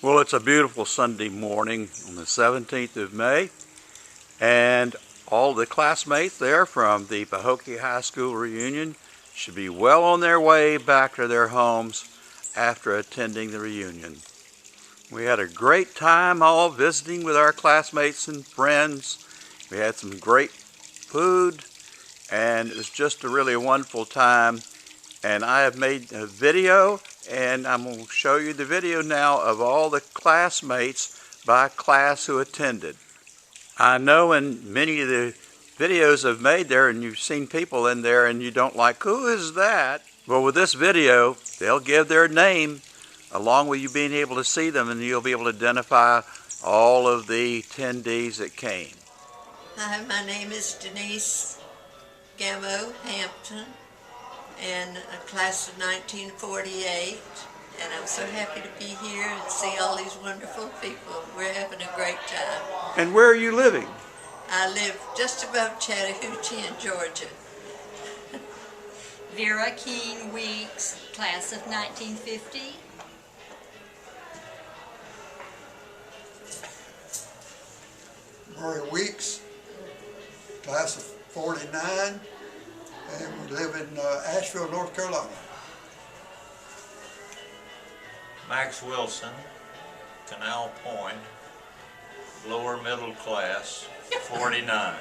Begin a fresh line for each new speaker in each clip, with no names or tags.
Well, it's a beautiful Sunday morning on the 17th of May, and all the classmates there from the Pahokee High School reunion should be well on their way back to their homes after attending the reunion. We had a great time all visiting with our classmates and friends. We had some great food, and it was just a really wonderful time. And I have made a video, and I'm going to show you the video now of all the classmates by class who attended. I know in many of the videos I've made there, and you've seen people in there and you don't like, who is that? Well, with this video, they'll give their name along with you being able to see them, and you'll be able to identify all of the attendees that came.
Hi, my name is Denise Gamo Hampton, and a class of 1948, and I'm so happy to be here and see all these wonderful people. We're having a great time.
And where are you living?
I live just above Chattahoochee in Georgia.
Vera Keene Weeks, class of 1950.
Murray Weeks, class of 49, and we live in Asheville, North Carolina.
Max Wilson, Canal Point, lower middle class, 49.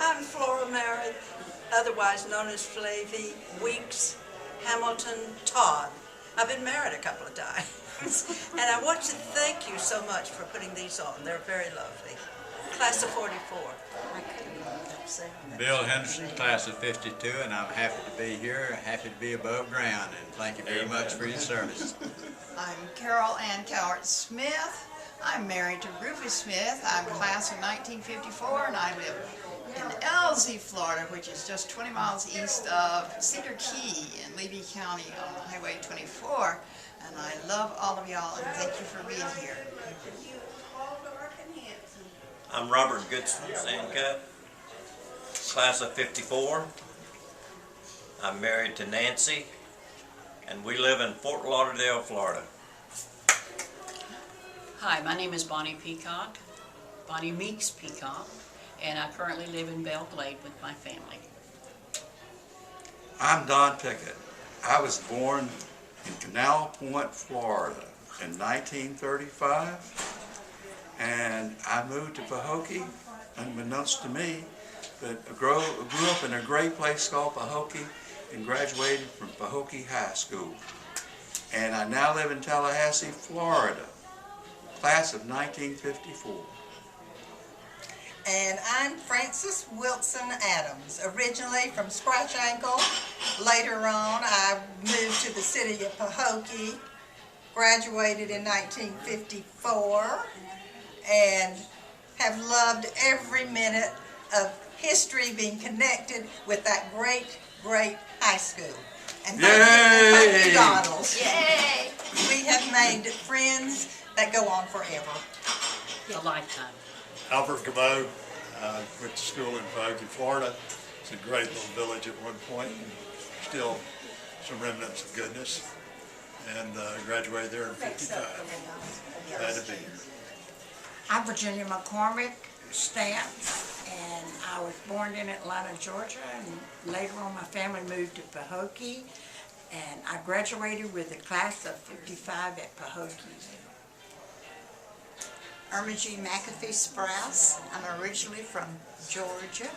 I'm Flora Merritt, otherwise known as Flavie Weeks Hamilton Todd. I've been married a couple of times. And I want to thank you so much for putting these on. They're very lovely. Class of 44. I couldn't help saying that.
Bill Henderson, class of 52, and I'm happy to be here, happy to be above ground, and thank you very much for your service.
I'm Carol Ann Cowart Smith. I'm married to Rufus Smith. I'm class of 1954, and I live in Elsie, Florida, which is just 20 miles east of Cedar Key in Levy County on Highway 24. And I love all of y'all, and thank you for being here.
I'm Robert Goodson, Sandcut, class of 54. I'm married to Nancy, and we live in Fort Lauderdale, Florida.
Hi, my name is Bonnie Peacock, Bonnie Meeks Peacock, and I currently live in Belle Glade with my family.
I'm Don Pickett. I was born in Canal Point, Florida in 1935, and I moved to Pahokee, unbeknownst to me, but I grew up in a great place called Pahokee and graduated from Pahokee High School. And I now live in Tallahassee, Florida, class of 1954.
And I'm Frances Wilson Adams, originally from Scratch Ankle. Later on, I moved to the city of Pahokee, graduated in 1954, and have loved every minute of history being connected with that great, great high school. And thank you, Donalds.
Yay!
We have made friends that go on forever.
A lifetime.
Albert Gaveau, went to school in Pahokee, Florida. It's a great little village at one point, and still some remnants of goodness. And graduated there in '55. Glad to be here.
I'm Virginia McCormick Stantz, and I was born in Atlanta, Georgia, and later on my family moved to Pahokee, and I graduated with the class of 55 at Pahokee.
Irma G. McAfee Sprouse. I'm originally from Georgia.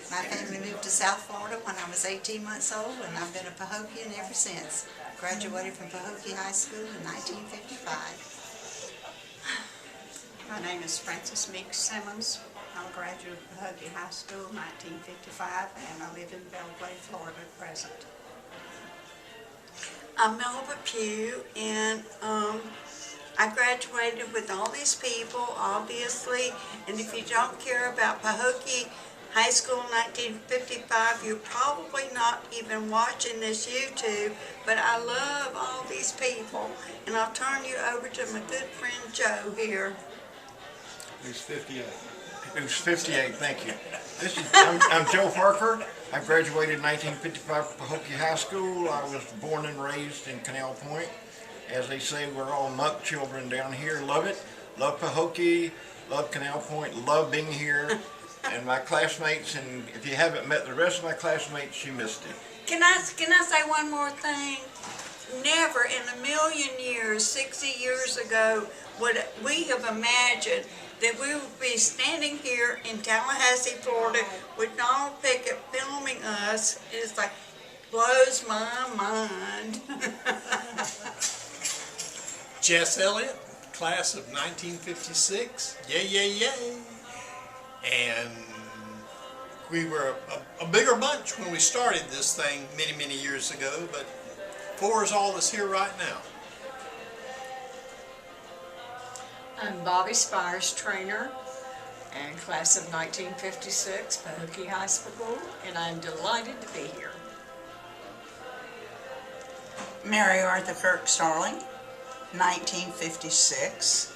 My family moved to South Florida when I was 18 months old, and I've been a Pahokean ever since. Graduated from Pahokee High School in 1955.
My name is Frances Meeks Simmons. I'm a graduate of Pahokee High School in 1955, and I live in Belle Glade, Florida at present.
I'm Melba Pugh, and I graduated with all these people, obviously, and if you don't care about Pahokee High School in 1955, you're probably not even watching this YouTube, but I love all these people, and I'll turn you over to my good friend Joe here.
Who's 58? Who's 58, thank you. I'm Joe Parker. I graduated in 1955 from Pahokee High School. I was born and raised in Canal Point. As they say, we're all muck children down here. Love it. Love Pahokee. Love Canal Point. Love being here. And my classmates, and if you haven't met the rest of my classmates, you missed it.
Can I say one more thing? Never in a million years, 60 years ago, would we have imagined that we would be standing here in Tallahassee, Florida, with Donald Pickett filming us. It's like, blows my mind.
Jess Elliott, class of 1956. Yay, yay, yay. And we were a bigger bunch when we started this thing many, many years ago, but 4 is all that's here right now.
I'm Bobby Spires, trainer, and class of 1956, Pahokee High School, and I'm delighted to be here.
Mary Arthur Kirk Starling, 1956,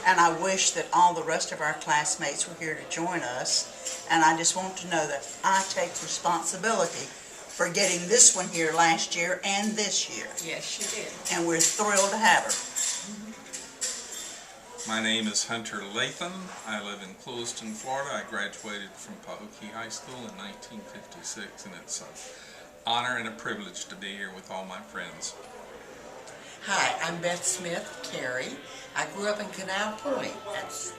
and I wish that all the rest of our classmates were here to join us, and I just want to know that I take responsibility for getting this one here last year and this year.
Yes, you did.
And we're thrilled to have her.
My name is Hunter Latham. I live in Clewiston, Florida. I graduated from Pahokee High School in 1956, and it's an honor and a privilege to be here with all my friends.
Hi, I'm Beth Smith, Carey. I grew up in Canal Point, that's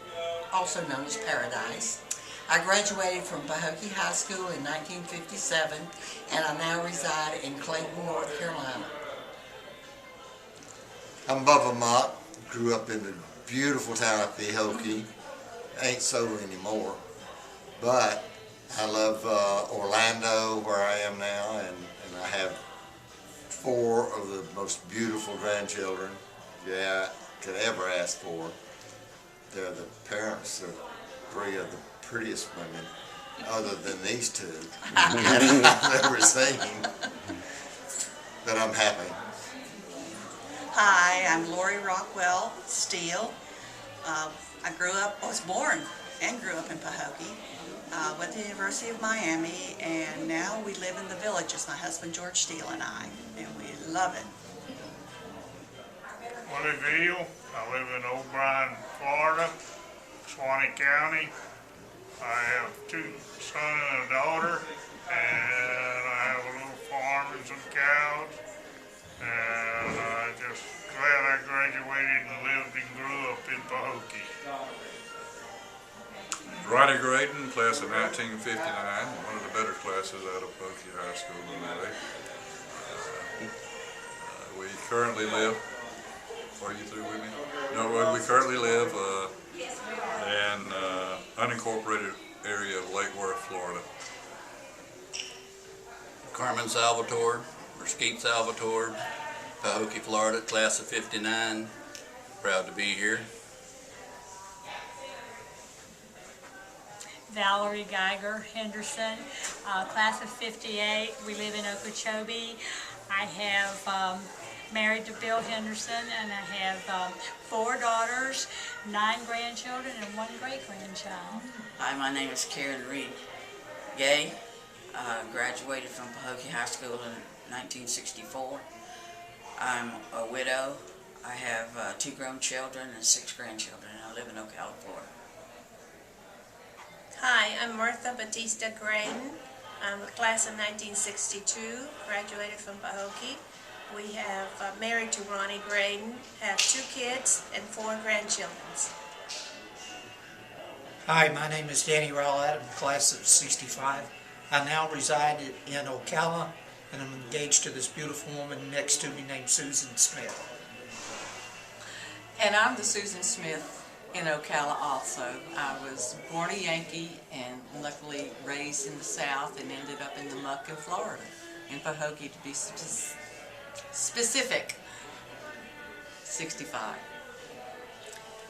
also known as Paradise. I graduated from Pahokee High School in 1957, and I now reside in Clayton, North Carolina.
I'm Bubba Mott, grew up in the beautiful town of Pahokee. Ain't so anymore, but I love Orlando, where I am now, and I have 4 of the most beautiful grandchildren I could ever ask for. They're the parents of 3 of the prettiest women, other than these 2, I've ever seen, but I'm happy.
Hi, I'm Lori Rockwell Steele. I was born and grew up in Pahokee. Went to the University of Miami, and now we live in the Villages, my husband George Steele and I, and we love it.
Willie Veal. I live in O'Brien, Florida, Suwannee County. I have 2 sons and a daughter, and I have a little farm and some cows. And I'm just glad I graduated and lived and grew up in Pahokee.
Ronnie Graydon, class of 1959, one of the better classes out of Pahokee High School today. We currently live, are you through with me? No, we currently live in unincorporated area of Lake Worth, Florida.
Carmen Salvatore, or Skeet Salvatore, Pahokee, Florida, class of 59. Proud to be here.
Valerie Geiger Henderson, class of 58. We live in Okeechobee. I have married to Bill Henderson, and I have 4 daughters, 9 grandchildren, and 1 great-grandchild.
Hi, my name is Karen Reed Gay. Graduated from Pahokee High School in 1964. I'm a widow. I have 2 grown children and 6 grandchildren, and I live in Ocala, Florida.
Hi, I'm Martha Batista Graydon. I'm a class of 1962, graduated from Pahokee. We have married to Ronnie Graydon, have 2 kids and 4 grandchildren.
Hi, my name is Danny Rowlett. I'm class of 65. I now reside in Ocala, and I'm engaged to this beautiful woman next to me named Susan Smith.
And I'm the Susan Smith in Ocala also. I was born a Yankee and luckily raised in the South and ended up in the muck in Florida, in Pahokee to be specific, 65.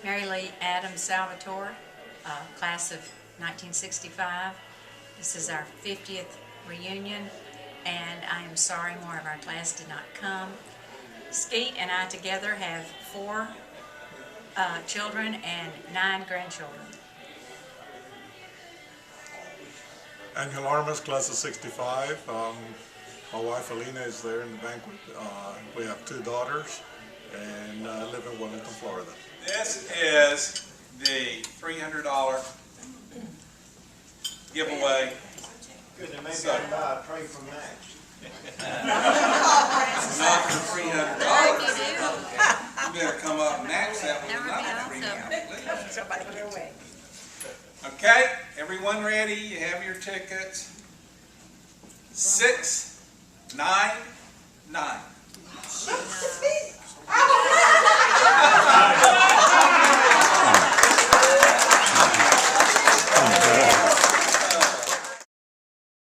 Mary Lee Adams Salvatore, class of 1965. This is our 50th reunion, and I am sorry more of our class did not come. Skeet and I together have 4 children and 9 grandchildren.
Angel Armas, class of 65. My wife Alina is there in the banquet. We have 2 daughters and live in Wellington, Florida.
This is the $300 giveaway.
Good, then maybe I can buy a tray from Max.
Not for $300. You better come up and match that one. Somebody get away. Okay, everyone ready? You have your tickets. 699.